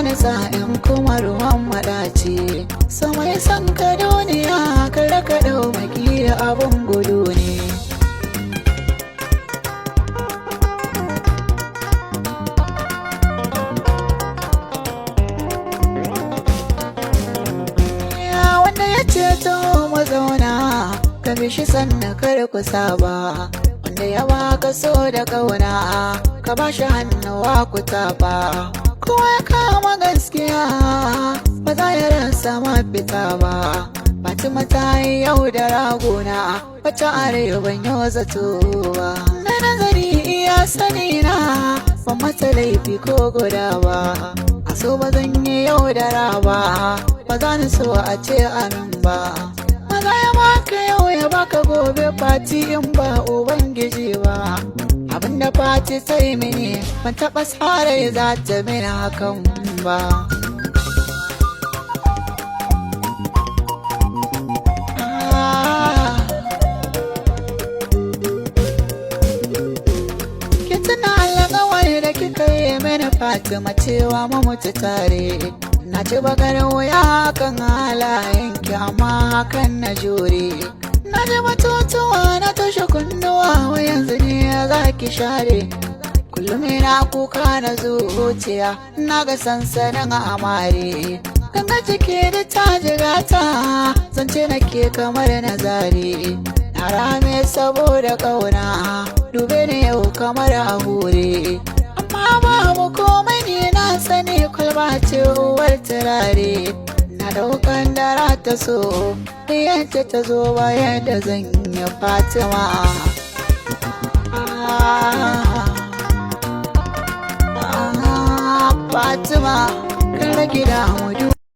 wani sa'in kuma ruwan maɗaci. Samai san ka duniya kar ka ɗau maki da abun gudu ne. Wanda ya ce to mazauna ka bi shi sannan kar ku saba. Wanda ya baka so da ƙauna ka ba shi hannuwa ku taɓa. Kowa ya kama gaskiya ba za ya rasa mafita ba. Fatima ta yi yau da ragona wacce arewan yau zato ba. Na nazari iya sani na ban mata laifi ko guda ba. A so ba zan yi yau da raba ba za ni so a ce amin ba. Maza ya baka yau ya baka gobe fati in ba ubangiji ba. Abinda fati ta yi mini ban taɓa tsara za ta mini hakan ba. Ki tuna alƙawari da kika yi mini Fatima cewa mu mutu tare. Na ci bakar wuya kan halayenki amma hakan na jure. Na ji batutuwa na toshe kunnuwa wa yanzu ne za ki share. Kullum ina kuka na zuciya na ga sansanin amare. Ganga cike da ta jigata zance nake kamar na zare. Na rame saboda ƙauna dube ni yau kamar a hure. Amma babu komai ne na sani kwalba ce uwar turare. Na daukan dara ta so yadda ta zo bayan da zan yi Fatima. Fatima kan rage damu